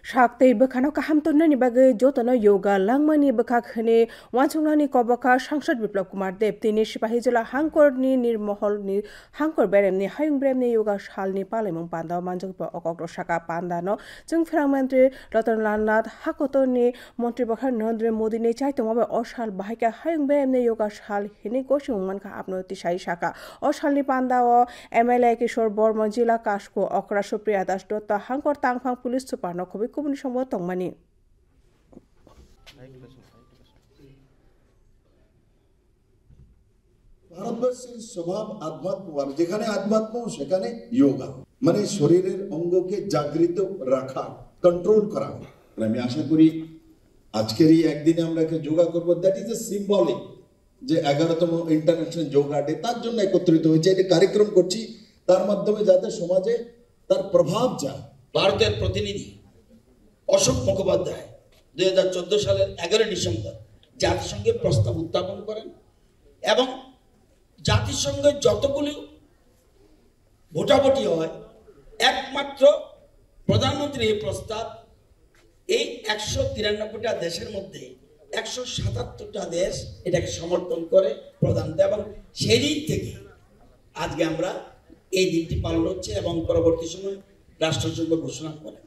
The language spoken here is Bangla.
Sakti bekhano kaham tonani bagai jotono yoga langmani bekhakhani wansungani kobaka Sangsad Biplab Kumar Deb tini Sipahi Jila Hangkorni Nirmoholni Hangkor beremni hayung beremni yoga shalni palemung panda manjungpa okokro saka pandano jung Mantri Ratan Nath Hakotoni Mantri Bakha Narendra Modi ni chaitongma oshal bahika hayung beremni yoga shal hini goshung manka apnoti shai saka oshalni panda o MLA Kishore Bormon Jila Kashko Okra Supriya Das Dota Hangkor Tangphang Police Super no khobi kubuni sombo tongmani ভারতবর্ষের স্বভাব আধ্যাত্ম যেখানে আধ্যাত্ম সেখানে যোগা মানে শরীরের অঙ্গকে জাগৃত রাখা কন্ট্রোল করা আমি আশা করি আজকের এই একদিনে আমরা যে যোগা করব দ্যাট ইজ এ সিম্বলিক যে 11তম ইন্টারন্যাশনাল যোগা ডে তার জন্য একত্রিত হয়েছে এই কার্যক্রম করছি তার মাধ্যমে যাতে সমাজে তার প্রভাব যায় ভারতের প্রতিনিধি অশোক মুখোপাধ্যায় 2014 সালের 11 ডিসেম্বর জাতিসংঘে প্রস্তাব উত্থাপন করেন এবং জাতিসংঘের যতগুলি ভোটাভুটি হয় একমাত্র প্রধানমন্ত্রী এই প্রস্তাব এই 193টা দেশের মধ্যে 177টা দেশ এটাকে সমর্থন করে প্রদান দেয় এবং সেই দিন থেকে আজকে আমরা এই দিনটি পালন হচ্ছে এবং পরবর্তী সময় রাষ্ট্রসংঘ ঘোষণা করে